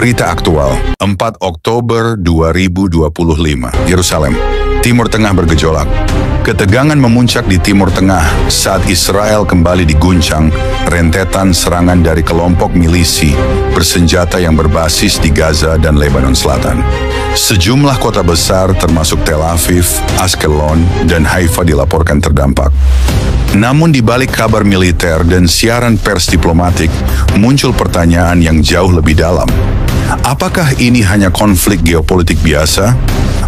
Berita aktual, 4 Oktober 2025, Yerusalem, Timur Tengah bergejolak. Ketegangan memuncak di Timur Tengah saat Israel kembali diguncang rentetan serangan dari kelompok milisi bersenjata yang berbasis di Gaza dan Lebanon Selatan. Sejumlah kota besar termasuk Tel Aviv, Ashkelon, dan Haifa dilaporkan terdampak. Namun di balik kabar militer dan siaran pers diplomatik, muncul pertanyaan yang jauh lebih dalam. Apakah ini hanya konflik geopolitik biasa,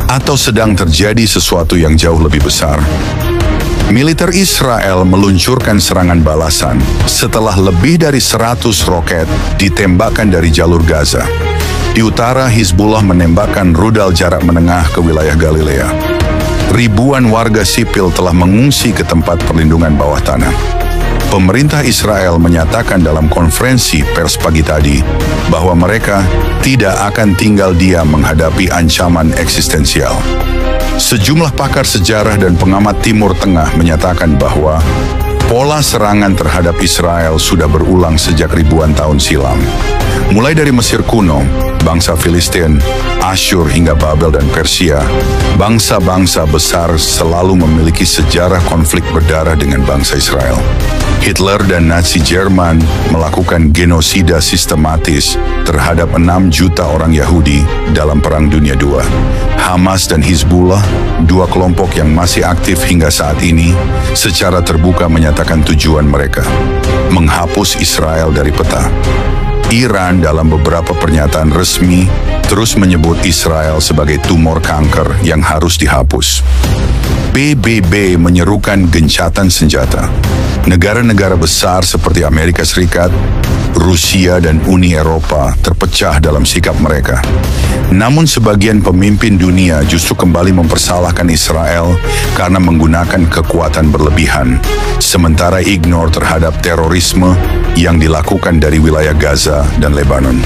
atau sedang terjadi sesuatu yang jauh lebih besar? Militer Israel meluncurkan serangan balasan setelah lebih dari 100 roket ditembakkan dari jalur Gaza. Di utara, Hizbullah menembakkan rudal jarak menengah ke wilayah Galilea. Ribuan warga sipil telah mengungsi ke tempat perlindungan bawah tanah. Pemerintah Israel menyatakan dalam konferensi pers pagi tadi bahwa mereka tidak akan tinggal diam menghadapi ancaman eksistensial. Sejumlah pakar sejarah dan pengamat Timur Tengah menyatakan bahwa pola serangan terhadap Israel sudah berulang sejak ribuan tahun silam. Mulai dari Mesir kuno, bangsa Filistin, Asyur hingga Babel dan Persia, bangsa-bangsa besar selalu memiliki sejarah konflik berdarah dengan bangsa Israel. Hitler dan Nazi Jerman melakukan genosida sistematis terhadap 6 juta orang Yahudi dalam Perang Dunia II. Hamas dan Hizbullah, dua kelompok yang masih aktif hingga saat ini, secara terbuka menyatakan tujuan mereka, menghapus Israel dari peta. Iran dalam beberapa pernyataan resmi terus menyebut Israel sebagai tumor kanker yang harus dihapus. PBB menyerukan gencatan senjata. Negara-negara besar seperti Amerika Serikat, Rusia, dan Uni Eropa terpecah dalam sikap mereka. Namun sebagian pemimpin dunia justru kembali mempersalahkan Israel karena menggunakan kekuatan berlebihan, sementara ignore terhadap terorisme yang dilakukan dari wilayah Gaza dan Lebanon.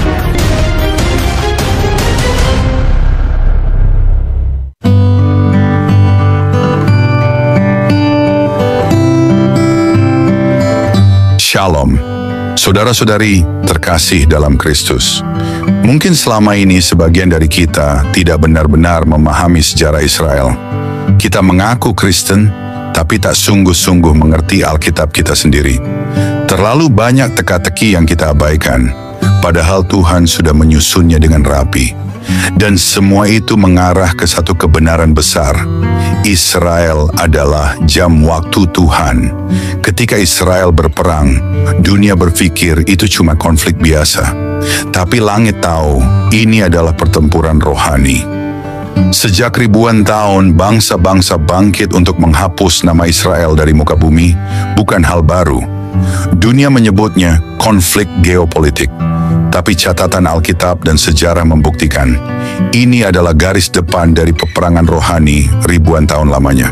Shalom, saudara-saudari terkasih dalam Kristus. Mungkin selama ini sebagian dari kita tidak benar-benar memahami sejarah Israel. Kita mengaku Kristen, tapi tak sungguh-sungguh mengerti Alkitab kita sendiri. Terlalu banyak teka-teki yang kita abaikan, padahal Tuhan sudah menyusunnya dengan rapi. Dan semua itu mengarah ke satu kebenaran besar. Israel adalah jam waktu Tuhan. Ketika Israel berperang, dunia berpikir itu cuma konflik biasa. Tapi langit tahu, ini adalah pertempuran rohani. Sejak ribuan tahun, bangsa-bangsa bangkit untuk menghapus nama Israel dari muka bumi, bukan hal baru. Dunia menyebutnya konflik geopolitik. Tapi catatan Alkitab dan sejarah membuktikan, ini adalah garis depan dari peperangan rohani ribuan tahun lamanya.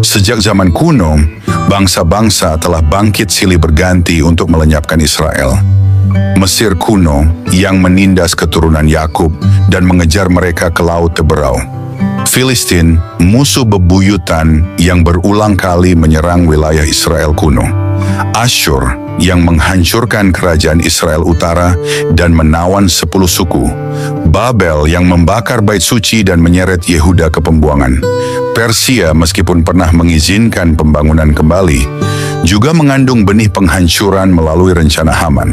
Sejak zaman kuno, bangsa-bangsa telah bangkit silih berganti untuk melenyapkan Israel. Mesir kuno yang menindas keturunan Yakub dan mengejar mereka ke Laut Teberau. Filistin, musuh bebuyutan yang berulang kali menyerang wilayah Israel kuno. Asyur yang menghancurkan kerajaan Israel Utara dan menawan 10 suku. Babel yang membakar bait suci dan menyeret Yehuda ke pembuangan. Persia meskipun pernah mengizinkan pembangunan kembali, juga mengandung benih penghancuran melalui rencana Haman.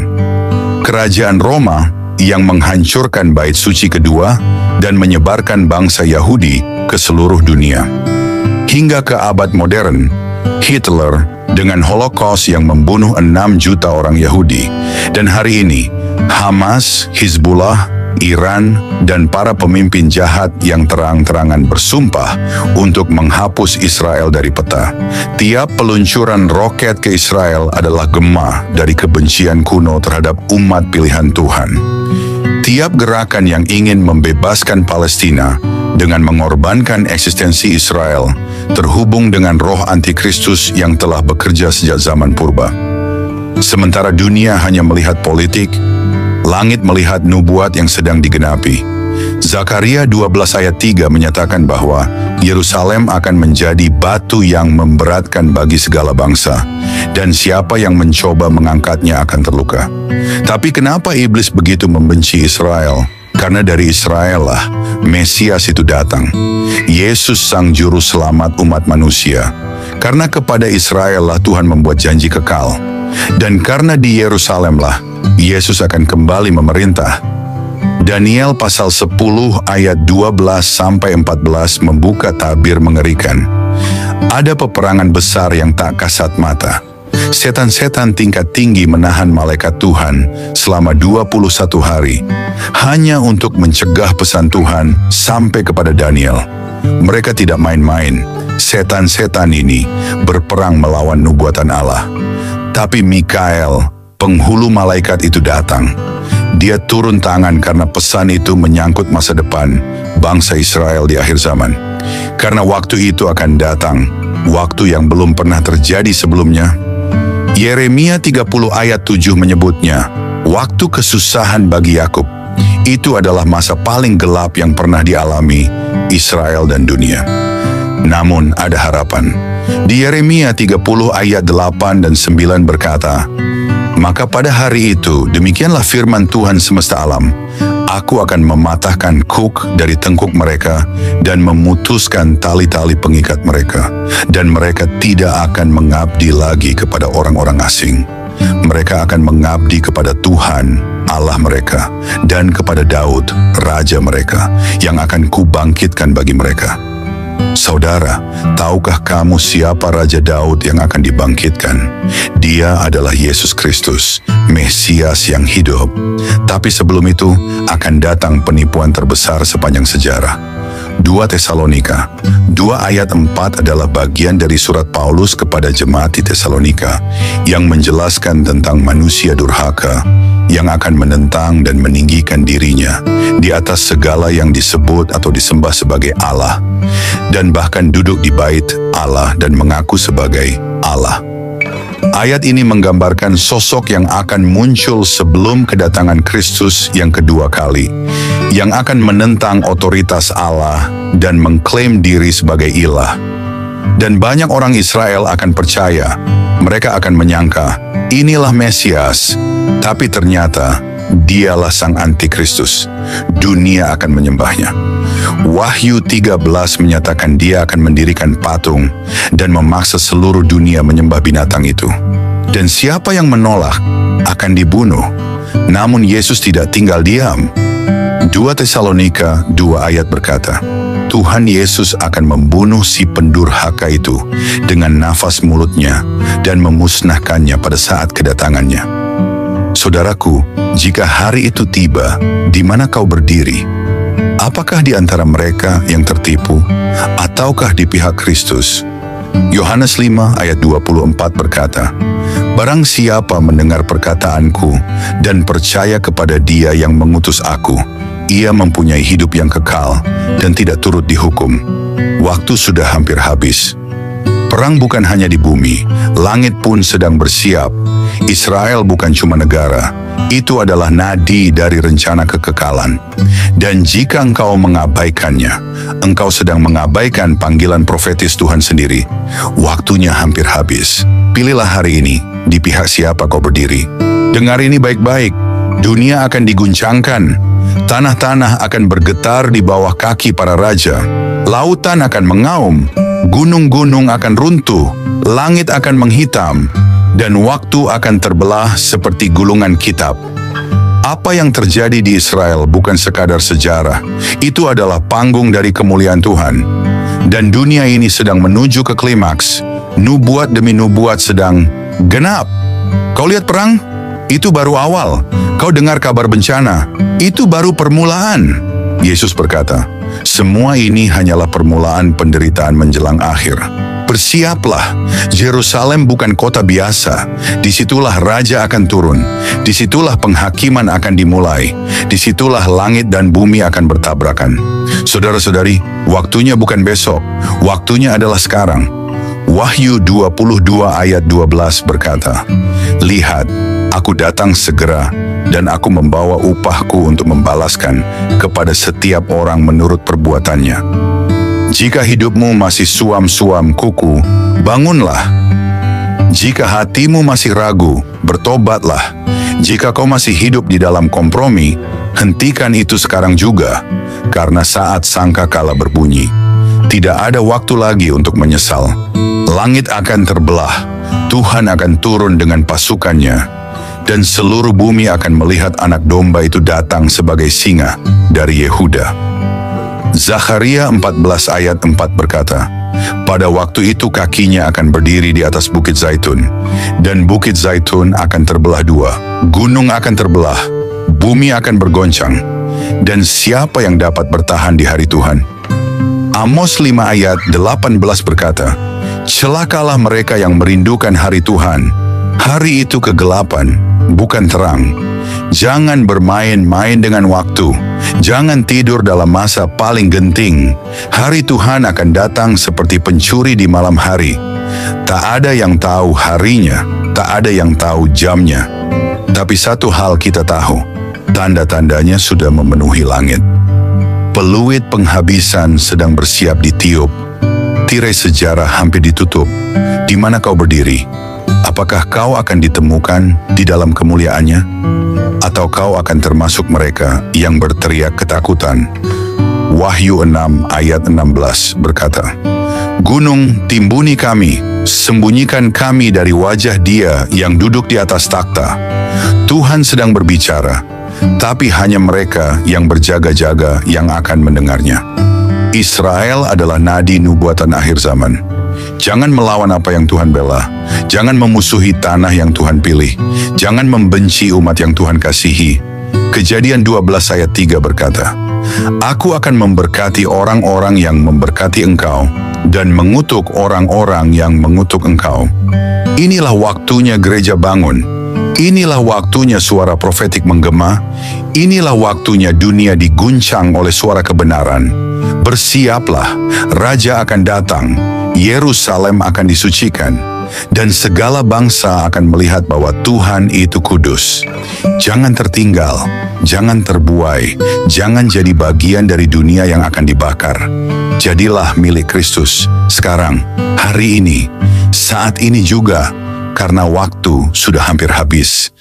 Kerajaan Roma yang menghancurkan bait suci kedua dan menyebarkan bangsa Yahudi ke seluruh dunia. Hingga ke abad modern, Hitler dengan Holocaust yang membunuh 6 juta orang Yahudi. Dan hari ini, Hamas, Hizbullah, Iran, dan para pemimpin jahat yang terang-terangan bersumpah untuk menghapus Israel dari peta. Tiap peluncuran roket ke Israel adalah gema dari kebencian kuno terhadap umat pilihan Tuhan. Tiap gerakan yang ingin membebaskan Palestina dengan mengorbankan eksistensi Israel terhubung dengan roh antikristus yang telah bekerja sejak zaman purba. Sementara dunia hanya melihat politik, langit melihat nubuat yang sedang digenapi. Zakaria 12 ayat 3 menyatakan bahwa Yerusalem akan menjadi batu yang memberatkan bagi segala bangsa, dan siapa yang mencoba mengangkatnya akan terluka. Tapi kenapa iblis begitu membenci Israel? Karena dari Israel lah Mesias itu datang. Yesus sang juru selamat umat manusia. Karena kepada Israel lah Tuhan membuat janji kekal. Dan karena di Yerusalem lah Yesus akan kembali memerintah. Daniel pasal 10 ayat 12-14 membuka tabir mengerikan. Ada peperangan besar yang tak kasat mata. Setan-setan tingkat tinggi menahan malaikat Tuhan selama 21 hari, hanya untuk mencegah pesan Tuhan sampai kepada Daniel. Mereka tidak main-main. Setan-setan ini berperang melawan nubuatan Allah. Tapi Mikael, penghulu malaikat itu datang. Dia turun tangan karena pesan itu menyangkut masa depan bangsa Israel di akhir zaman. Karena waktu itu akan datang, waktu yang belum pernah terjadi sebelumnya. Yeremia 30 ayat 7 menyebutnya, waktu kesusahan bagi Yakub. Itu adalah masa paling gelap yang pernah dialami Israel dan dunia. Namun ada harapan. Di Yeremia 30 ayat 8 dan 9 berkata, maka pada hari itu, demikianlah firman Tuhan semesta alam, aku akan mematahkan kuk dari tengkuk mereka dan memutuskan tali-tali pengikat mereka. Dan mereka tidak akan mengabdi lagi kepada orang-orang asing. Mereka akan mengabdi kepada Tuhan, Allah mereka, dan kepada Daud, raja mereka, yang akan kubangkitkan bagi mereka. Saudara, tahukah kamu siapa Raja Daud yang akan dibangkitkan? Dia adalah Yesus Kristus, Mesias yang hidup. Tapi sebelum itu, akan datang penipuan terbesar sepanjang sejarah. 2 Tesalonika 2 ayat 4 adalah bagian dari surat Paulus kepada jemaat di Tesalonika yang menjelaskan tentang manusia durhaka yang akan menentang dan meninggikan dirinya di atas segala yang disebut atau disembah sebagai Allah, dan bahkan duduk di bait Allah dan mengaku sebagai Allah. Ayat ini menggambarkan sosok yang akan muncul sebelum kedatangan Kristus yang kedua kali, yang akan menentang otoritas Allah dan mengklaim diri sebagai ilah. Dan banyak orang Israel akan percaya, mereka akan menyangka, inilah Mesias, tapi ternyata dialah sang antikristus. Dunia akan menyembahnya. Wahyu 13 menyatakan dia akan mendirikan patung dan memaksa seluruh dunia menyembah binatang itu. Dan siapa yang menolak akan dibunuh. Namun Yesus tidak tinggal diam. 2 Tesalonika 2 ayat berkata, Tuhan Yesus akan membunuh si pendurhaka itu dengan nafas mulutnya dan memusnahkannya pada saat kedatangannya. Saudaraku, jika hari itu tiba, di mana kau berdiri? Apakah di antara mereka yang tertipu, ataukah di pihak Kristus? Yohanes 5 ayat 24 berkata, barang siapa mendengar perkataanku dan percaya kepada Dia yang mengutus aku, ia mempunyai hidup yang kekal dan tidak turut dihukum. Waktu sudah hampir habis. Perang bukan hanya di bumi, langit pun sedang bersiap. Israel bukan cuma negara, itu adalah nadi dari rencana kekekalan. Dan jika engkau mengabaikannya, engkau sedang mengabaikan panggilan profetis Tuhan sendiri. Waktunya hampir habis. Pilihlah hari ini, di pihak siapa kau berdiri. Dengar ini baik-baik, dunia akan diguncangkan. Tanah-tanah akan bergetar di bawah kaki para raja. Lautan akan mengaum, gunung-gunung akan runtuh, langit akan menghitam, dan waktu akan terbelah seperti gulungan kitab. Apa yang terjadi di Israel bukan sekadar sejarah, itu adalah panggung dari kemuliaan Tuhan. Dan dunia ini sedang menuju ke klimaks, nubuat demi nubuat sedang genap. Kau lihat perang? Itu baru awal. Kau dengar kabar bencana? Itu baru permulaan. Yesus berkata, semua ini hanyalah permulaan penderitaan menjelang akhir. Bersiaplah, Yerusalem bukan kota biasa. Disitulah raja akan turun. Disitulah penghakiman akan dimulai. Disitulah langit dan bumi akan bertabrakan. Saudara-saudari, waktunya bukan besok. Waktunya adalah sekarang. Wahyu 22 ayat 12 berkata, lihat, aku datang segera dan aku membawa upahku untuk membalaskan kepada setiap orang menurut perbuatannya. Jika hidupmu masih suam-suam kuku, bangunlah. Jika hatimu masih ragu, bertobatlah. Jika kau masih hidup di dalam kompromi, hentikan itu sekarang juga, karena saat sangkakala berbunyi. Tidak ada waktu lagi untuk menyesal. Langit akan terbelah, Tuhan akan turun dengan pasukannya, dan seluruh bumi akan melihat anak domba itu datang sebagai singa dari Yehuda. Zakharia 14 ayat 4 berkata, pada waktu itu kakinya akan berdiri di atas bukit Zaitun, dan bukit Zaitun akan terbelah dua, gunung akan terbelah, bumi akan bergoncang, dan siapa yang dapat bertahan di hari Tuhan? Amos 5 ayat 18 berkata, celakalah mereka yang merindukan hari Tuhan, hari itu kegelapan, bukan terang. Jangan bermain-main dengan waktu. Jangan tidur dalam masa paling genting. Hari Tuhan akan datang seperti pencuri di malam hari. Tak ada yang tahu harinya, tak ada yang tahu jamnya. Tapi satu hal kita tahu, tanda-tandanya sudah memenuhi langit. Peluit penghabisan sedang bersiap ditiup. Tirai sejarah hampir ditutup. Di mana kau berdiri? Apakah kau akan ditemukan di dalam kemuliaannya? Atau kau akan termasuk mereka yang berteriak ketakutan? Wahyu 6 ayat 16 berkata, gunung, timbuni kami, sembunyikan kami dari wajah Dia yang duduk di atas takhta. Tuhan sedang berbicara, tapi hanya mereka yang berjaga-jaga yang akan mendengarnya. Israel adalah nadi nubuatan akhir zaman. Jangan melawan apa yang Tuhan bela. Jangan memusuhi tanah yang Tuhan pilih. Jangan membenci umat yang Tuhan kasihi. Kejadian 12 ayat 3 berkata, aku akan memberkati orang-orang yang memberkati engkau, dan mengutuk orang-orang yang mengutuk engkau. Inilah waktunya gereja bangun. Inilah waktunya suara profetik menggema. Inilah waktunya dunia diguncang oleh suara kebenaran. Bersiaplah, Raja akan datang. Yerusalem akan disucikan, dan segala bangsa akan melihat bahwa Tuhan itu kudus. Jangan tertinggal, jangan terbuai, jangan jadi bagian dari dunia yang akan dibakar. Jadilah milik Kristus sekarang, hari ini, saat ini juga, karena waktu sudah hampir habis.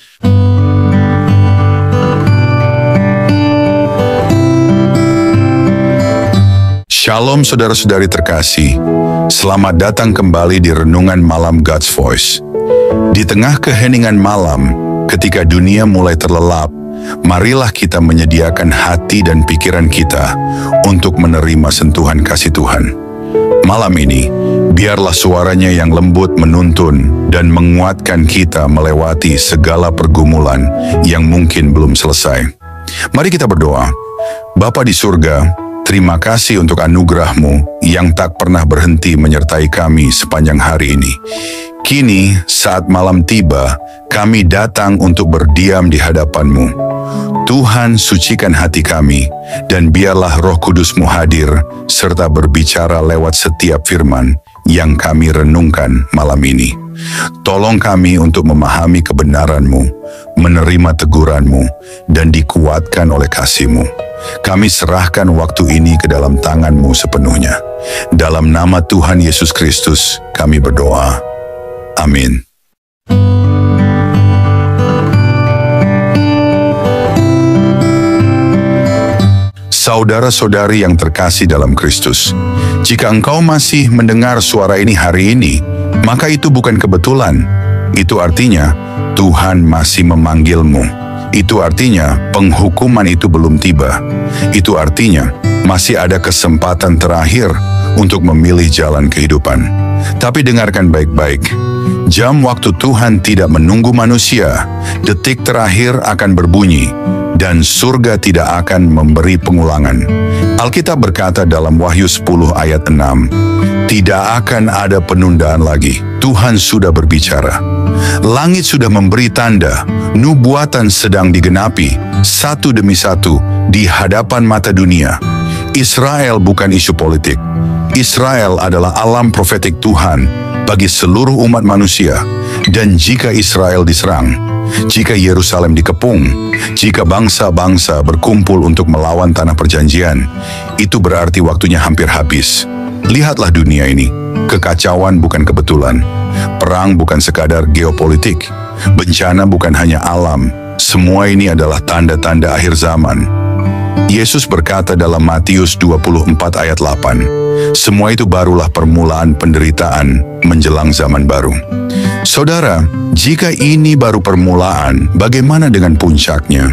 Shalom saudara-saudari terkasih, selamat datang kembali di Renungan Malam God's Voice. Di tengah keheningan malam, ketika dunia mulai terlelap, marilah kita menyediakan hati dan pikiran kita untuk menerima sentuhan kasih Tuhan. Malam ini, biarlah suaranya yang lembut menuntun dan menguatkan kita melewati segala pergumulan yang mungkin belum selesai. Mari kita berdoa. Bapa di surga, terima kasih untuk anugerah-Mu yang tak pernah berhenti menyertai kami sepanjang hari ini. Kini, saat malam tiba, kami datang untuk berdiam di hadapan-Mu. Tuhan, sucikan hati kami, dan biarlah Roh Kudus-Mu hadir, serta berbicara lewat setiap firman yang kami renungkan malam ini. Tolong kami untuk memahami kebenaran-Mu, menerima teguran-Mu, dan dikuatkan oleh kasih-Mu. Kami serahkan waktu ini ke dalam tangan-Mu sepenuhnya. Dalam nama Tuhan Yesus Kristus, kami berdoa. Amin. Saudara-saudari yang terkasih dalam Kristus, jika engkau masih mendengar suara ini hari ini, maka itu bukan kebetulan. Itu artinya Tuhan masih memanggilmu. Itu artinya penghukuman itu belum tiba. Itu artinya masih ada kesempatan terakhir untuk memilih jalan kehidupan. Tapi dengarkan baik-baik. Jam waktu Tuhan tidak menunggu manusia. Detik terakhir akan berbunyi, dan surga tidak akan memberi pengulangan. Alkitab berkata dalam Wahyu 10 ayat 6, tidak akan ada penundaan lagi. Tuhan sudah berbicara. Langit sudah memberi tanda, nubuatan sedang digenapi, satu demi satu, di hadapan mata dunia. Israel bukan isu politik. Israel adalah alam profetik Tuhan bagi seluruh umat manusia. Dan jika Israel diserang, jika Yerusalem dikepung, jika bangsa-bangsa berkumpul untuk melawan tanah perjanjian, itu berarti waktunya hampir habis. Lihatlah dunia ini, kekacauan bukan kebetulan, perang bukan sekadar geopolitik, bencana bukan hanya alam, semua ini adalah tanda-tanda akhir zaman. Yesus berkata dalam Matius 24 ayat 8, semua itu barulah permulaan penderitaan menjelang zaman baru. Saudara, jika ini baru permulaan, bagaimana dengan puncaknya?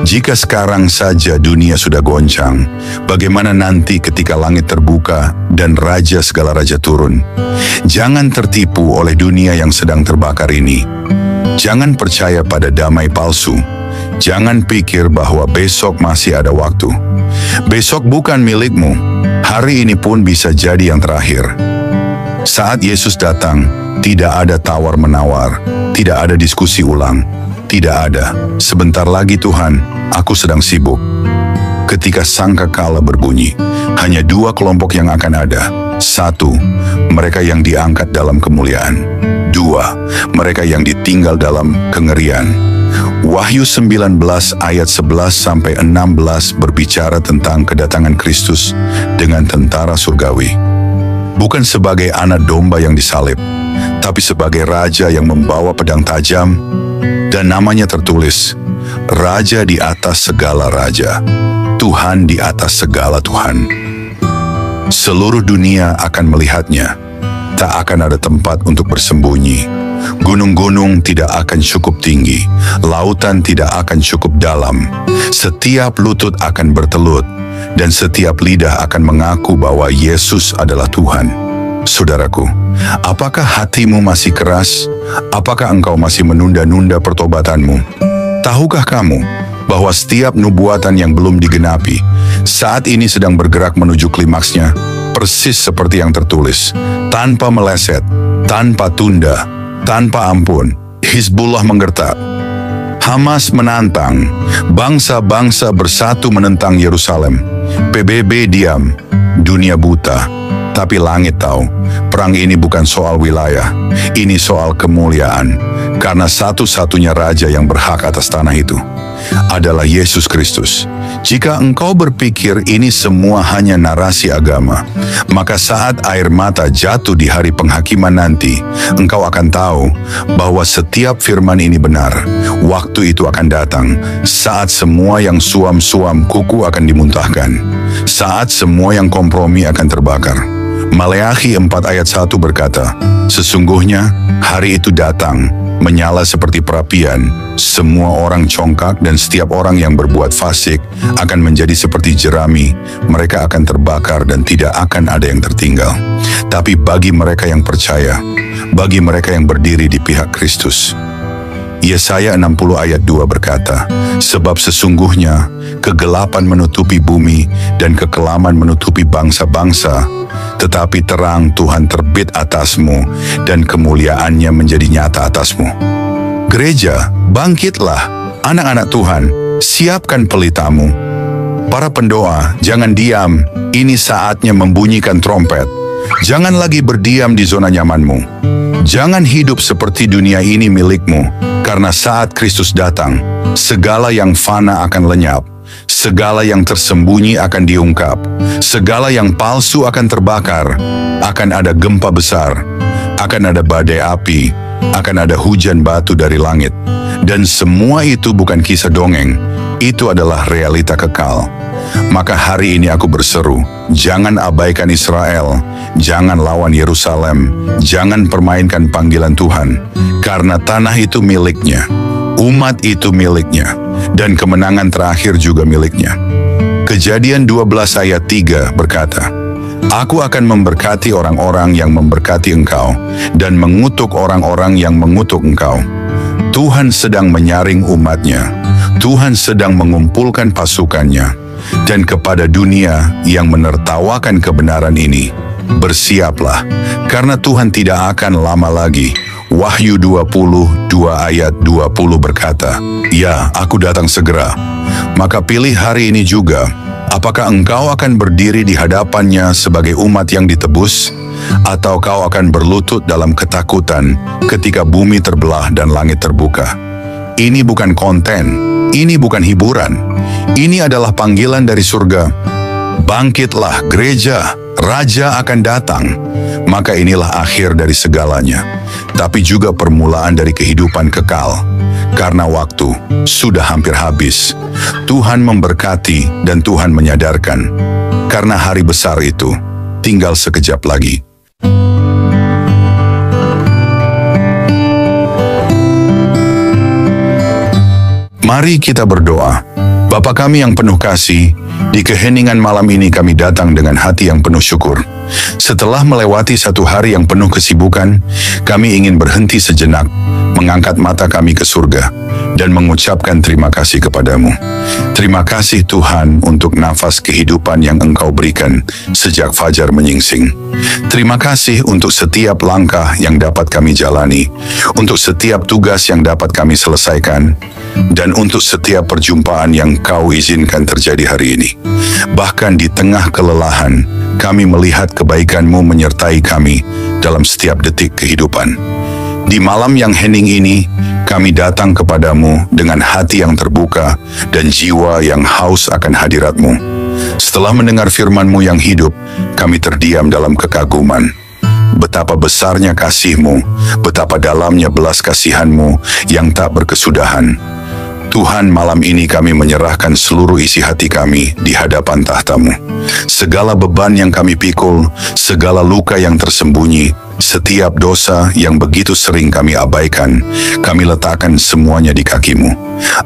Jika sekarang saja dunia sudah goncang, bagaimana nanti ketika langit terbuka dan raja segala raja turun? Jangan tertipu oleh dunia yang sedang terbakar ini. Jangan percaya pada damai palsu. Jangan pikir bahwa besok masih ada waktu. Besok bukan milikmu. Hari ini pun bisa jadi yang terakhir. Saat Yesus datang, tidak ada tawar-menawar, tidak ada diskusi ulang, tidak ada. Sebentar lagi Tuhan, aku sedang sibuk. Ketika sangkakala berbunyi, hanya dua kelompok yang akan ada. Satu, mereka yang diangkat dalam kemuliaan. Dua, mereka yang ditinggal dalam kengerian. Wahyu 19 ayat 11-16 berbicara tentang kedatangan Kristus dengan tentara surgawi. Bukan sebagai anak domba yang disalib, tapi sebagai raja yang membawa pedang tajam, dan namanya tertulis, Raja di atas segala raja, Tuhan di atas segala Tuhan. Seluruh dunia akan melihatnya, tak akan ada tempat untuk bersembunyi. Gunung-gunung tidak akan cukup tinggi, lautan tidak akan cukup dalam. Setiap lutut akan bertelut, dan setiap lidah akan mengaku bahwa Yesus adalah Tuhan. Saudaraku, apakah hatimu masih keras? Apakah engkau masih menunda-nunda pertobatanmu? Tahukah kamu bahwa setiap nubuatan yang belum digenapi saat ini sedang bergerak menuju klimaksnya, persis seperti yang tertulis, tanpa meleset, tanpa tunda, tanpa ampun. Hizbullah menggertak, Hamas menantang, bangsa-bangsa bersatu menentang Yerusalem. PBB diam, dunia buta, tapi langit tahu. Perang ini bukan soal wilayah, ini soal kemuliaan. Karena satu-satunya raja yang berhak atas tanah itu adalah Yesus Kristus. Jika engkau berpikir ini semua hanya narasi agama, maka saat air mata jatuh di hari penghakiman nanti, engkau akan tahu bahwa setiap firman ini benar. Waktu itu akan datang, saat semua yang suam-suam kuku akan dimuntahkan, saat semua yang kompromi akan terbakar. Maleakhi 4 ayat 1 berkata, sesungguhnya hari itu datang, menyala seperti perapian, semua orang congkak dan setiap orang yang berbuat fasik akan menjadi seperti jerami, mereka akan terbakar dan tidak akan ada yang tertinggal. Tapi bagi mereka yang percaya, bagi mereka yang berdiri di pihak Kristus. Yesaya 60 ayat 2 berkata, sebab sesungguhnya kegelapan menutupi bumi dan kekelaman menutupi bangsa-bangsa, tetapi terang Tuhan terbit atasmu dan kemuliaannya menjadi nyata atasmu. Gereja, bangkitlah, anak-anak Tuhan, siapkan pelitamu. Para pendoa, jangan diam, ini saatnya membunyikan trompet. Jangan lagi berdiam di zona nyamanmu. Jangan hidup seperti dunia ini milikmu, karena saat Kristus datang, segala yang fana akan lenyap. Segala yang tersembunyi akan diungkap, segala yang palsu akan terbakar, akan ada gempa besar, akan ada badai api, akan ada hujan batu dari langit. Dan semua itu bukan kisah dongeng, itu adalah realita kekal. Maka hari ini aku berseru, jangan abaikan Israel, jangan lawan Yerusalem, jangan permainkan panggilan Tuhan, karena tanah itu miliknya, umat itu miliknya, dan kemenangan terakhir juga miliknya. Kejadian 12 ayat 3 berkata, aku akan memberkati orang-orang yang memberkati engkau, dan mengutuk orang-orang yang mengutuk engkau. Tuhan sedang menyaring umatnya, Tuhan sedang mengumpulkan pasukannya, dan kepada dunia yang menertawakan kebenaran ini, bersiaplah, karena Tuhan tidak akan lama lagi. Wahyu 22 ayat 20 berkata, ya, aku datang segera. Maka pilih hari ini juga, apakah engkau akan berdiri di hadapannya sebagai umat yang ditebus, atau kau akan berlutut dalam ketakutan ketika bumi terbelah dan langit terbuka. Ini bukan konten, ini bukan hiburan. Ini adalah panggilan dari surga. Bangkitlah gereja, Raja akan datang. Maka inilah akhir dari segalanya, tapi juga permulaan dari kehidupan kekal. Karena waktu sudah hampir habis, Tuhan memberkati dan Tuhan menyadarkan. Karena hari besar itu tinggal sekejap lagi. Mari kita berdoa. Bapa kami yang penuh kasih, di keheningan malam ini kami datang dengan hati yang penuh syukur. Setelah melewati satu hari yang penuh kesibukan, kami ingin berhenti sejenak, mengangkat mata kami ke surga, dan mengucapkan terima kasih kepadamu. Terima kasih Tuhan untuk nafas kehidupan yang Engkau berikan sejak fajar menyingsing. Terima kasih untuk setiap langkah yang dapat kami jalani, untuk setiap tugas yang dapat kami selesaikan, dan untuk setiap perjumpaan yang Kau izinkan terjadi hari ini. Bahkan di tengah kelelahan, kami melihat kebaikan-Mu menyertai kami dalam setiap detik kehidupan. Di malam yang hening ini, kami datang kepadamu dengan hati yang terbuka dan jiwa yang haus akan hadirat-Mu. Setelah mendengar firman-Mu yang hidup, kami terdiam dalam kekaguman. Betapa besarnya kasih-Mu, betapa dalamnya belas kasihan-Mu yang tak berkesudahan. Tuhan, malam ini kami menyerahkan seluruh isi hati kami di hadapan tahta-Mu. Segala beban yang kami pikul, segala luka yang tersembunyi, setiap dosa yang begitu sering kami abaikan, kami letakkan semuanya di kaki-Mu.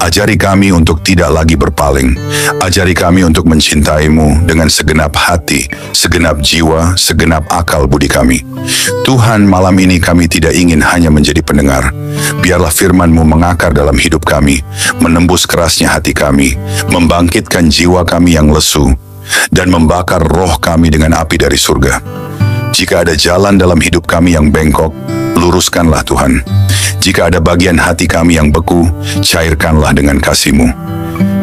Ajari kami untuk tidak lagi berpaling. Ajari kami untuk mencintai-Mu dengan segenap hati, segenap jiwa, segenap akal budi kami. Tuhan, malam ini kami tidak ingin hanya menjadi pendengar. Biarlah firman-Mu mengakar dalam hidup kami, menembus kerasnya hati kami, membangkitkan jiwa kami yang lesu, dan membakar roh kami dengan api dari surga. Jika ada jalan dalam hidup kami yang bengkok, luruskanlah Tuhan. Jika ada bagian hati kami yang beku, cairkanlah dengan kasih-Mu.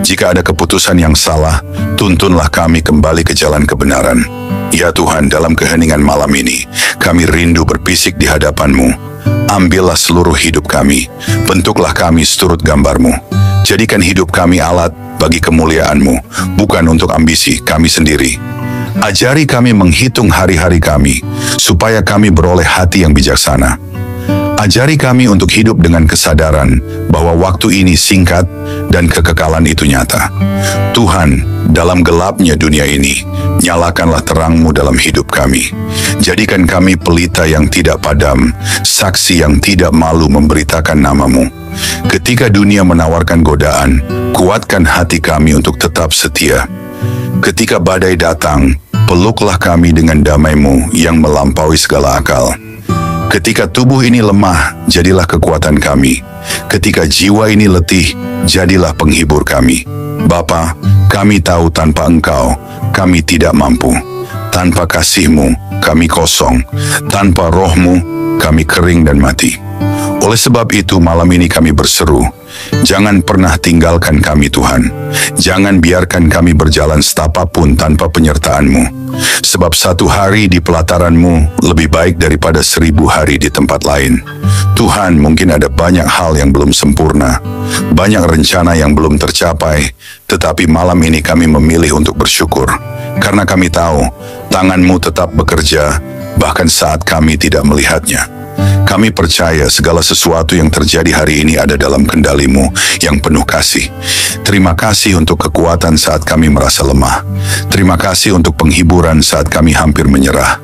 Jika ada keputusan yang salah, tuntunlah kami kembali ke jalan kebenaran. Ya Tuhan, dalam keheningan malam ini, kami rindu berpisik di hadapan-Mu. Ambillah seluruh hidup kami, bentuklah kami seturut gambar-Mu. Jadikan hidup kami alat bagi kemuliaan-Mu, bukan untuk ambisi kami sendiri. Ajari kami menghitung hari-hari kami, supaya kami beroleh hati yang bijaksana. Ajari kami untuk hidup dengan kesadaran bahwa waktu ini singkat dan kekekalan itu nyata. Tuhan, dalam gelapnya dunia ini, nyalakanlah terang-Mu dalam hidup kami. Jadikan kami pelita yang tidak padam, saksi yang tidak malu memberitakan nama-Mu. Ketika dunia menawarkan godaan, kuatkan hati kami untuk tetap setia. Ketika badai datang, peluklah kami dengan damai-Mu yang melampaui segala akal. Ketika tubuh ini lemah, jadilah kekuatan kami. Ketika jiwa ini letih, jadilah penghibur kami. Bapa, kami tahu tanpa Engkau, kami tidak mampu. Tanpa kasih-Mu, kami kosong. Tanpa Roh-Mu, kami kering dan mati. Oleh sebab itu, malam ini kami berseru, jangan pernah tinggalkan kami Tuhan. Jangan biarkan kami berjalan setapak pun tanpa penyertaan-Mu. Sebab satu hari di pelataran-Mu lebih baik daripada 1000 hari di tempat lain. Tuhan, mungkin ada banyak hal yang belum sempurna, banyak rencana yang belum tercapai, tetapi malam ini kami memilih untuk bersyukur. Karena kami tahu, tangan-Mu tetap bekerja, bahkan saat kami tidak melihatnya. Kami percaya segala sesuatu yang terjadi hari ini ada dalam kendali-Mu yang penuh kasih. Terima kasih untuk kekuatan saat kami merasa lemah. Terima kasih untuk penghiburan saat kami hampir menyerah.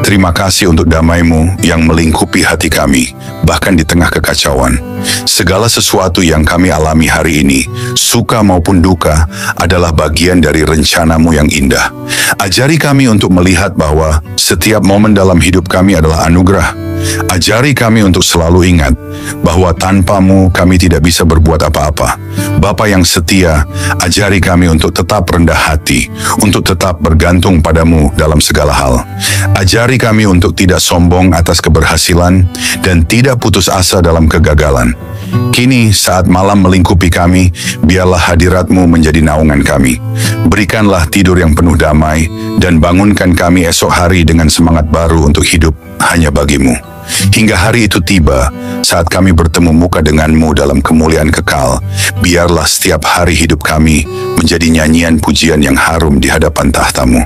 Terima kasih untuk damai-Mu yang melingkupi hati kami, bahkan di tengah kekacauan. Segala sesuatu yang kami alami hari ini, suka maupun duka, adalah bagian dari rencana-Mu yang indah. Ajari kami untuk melihat bahwa setiap momen dalam hidup kami adalah anugerah. Ajari kami untuk selalu ingat bahwa tanpa-Mu kami tidak bisa berbuat apa-apa. Bapa yang setia, ajari kami untuk tetap rendah hati, untuk tetap bergantung pada-Mu dalam segala hal. Ajari kami untuk tidak sombong atas keberhasilan dan tidak putus asa dalam kegagalan. Kini saat malam melingkupi kami, biarlah hadirat-Mu menjadi naungan kami. Berikanlah tidur yang penuh damai dan bangunkan kami esok hari dengan semangat baru untuk hidup hanya bagi-Mu. Hingga hari itu tiba, saat kami bertemu muka denganmu dalam kemuliaan kekal, biarlah setiap hari hidup kami menjadi nyanyian pujian yang harum di hadapan tahta-Mu.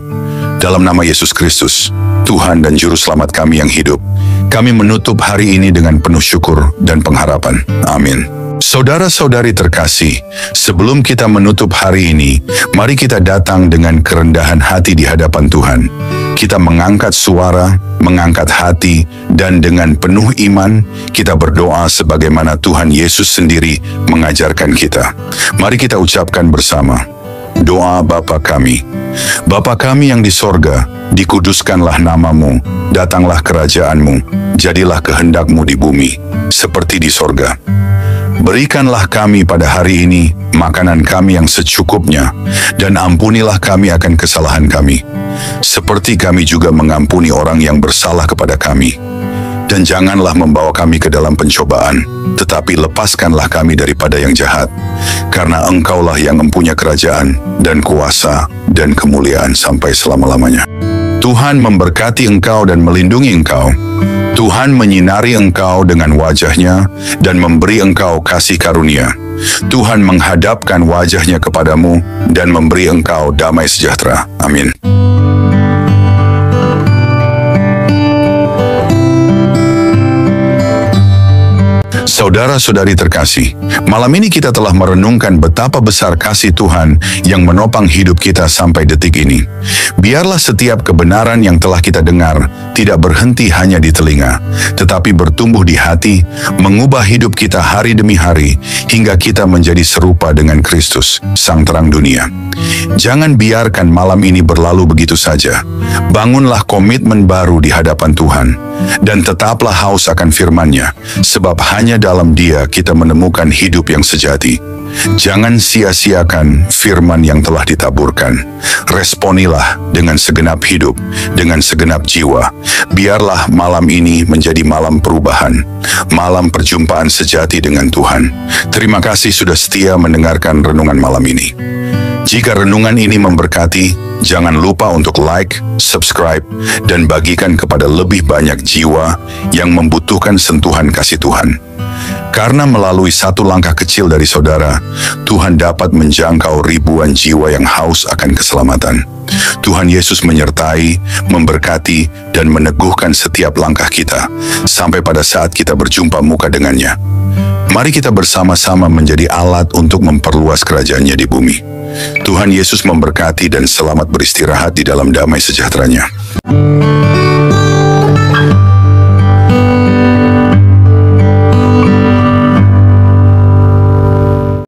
Dalam nama Yesus Kristus, Tuhan dan Juru Selamat kami yang hidup, kami menutup hari ini dengan penuh syukur dan pengharapan. Amin. Saudara-saudari terkasih, sebelum kita menutup hari ini, mari kita datang dengan kerendahan hati di hadapan Tuhan. Kita mengangkat suara, mengangkat hati, dan dengan penuh iman, kita berdoa sebagaimana Tuhan Yesus sendiri mengajarkan kita. Mari kita ucapkan bersama, doa Bapa kami. Bapa kami yang di sorga, dikuduskanlah nama-Mu, datanglah kerajaan-Mu, jadilah kehendak-Mu di bumi, seperti di sorga. Berikanlah kami pada hari ini makanan kami yang secukupnya, dan ampunilah kami akan kesalahan kami, seperti kami juga mengampuni orang yang bersalah kepada kami. Dan janganlah membawa kami ke dalam pencobaan, tetapi lepaskanlah kami daripada yang jahat, karena Engkaulah yang mempunyai kerajaan, dan kuasa, dan kemuliaan sampai selama-lamanya. Tuhan memberkati engkau dan melindungi engkau. Tuhan menyinari engkau dengan wajah-Nya dan memberi engkau kasih karunia. Tuhan menghadapkan wajah-Nya kepadamu dan memberi engkau damai sejahtera. Amin. Saudara-saudari terkasih, malam ini kita telah merenungkan betapa besar kasih Tuhan yang menopang hidup kita sampai detik ini. Biarlah setiap kebenaran yang telah kita dengar tidak berhenti hanya di telinga, tetapi bertumbuh di hati, mengubah hidup kita hari demi hari, hingga kita menjadi serupa dengan Kristus, Sang Terang Dunia. Jangan biarkan malam ini berlalu begitu saja. Bangunlah komitmen baru di hadapan Tuhan, dan tetaplah haus akan firman-Nya, sebab hanya dalam Dia kita menemukan hidup yang sejati. Jangan sia-siakan firman yang telah ditaburkan. Responilah dengan segenap hidup, dengan segenap jiwa. Biarlah malam ini menjadi malam perubahan, malam perjumpaan sejati dengan Tuhan. Terima kasih sudah setia mendengarkan renungan malam ini. Jika renungan ini memberkati, jangan lupa untuk like, subscribe, dan bagikan kepada lebih banyak jiwa yang membutuhkan sentuhan kasih Tuhan. Karena melalui satu langkah kecil dari saudara, Tuhan dapat menjangkau ribuan jiwa yang haus akan keselamatan. Tuhan Yesus menyertai, memberkati, dan meneguhkan setiap langkah kita, sampai pada saat kita berjumpa muka dengannya. Mari kita bersama-sama menjadi alat untuk memperluas kerajaan-Nya di bumi. Tuhan Yesus memberkati dan selamat beristirahat di dalam damai sejahtera-Nya.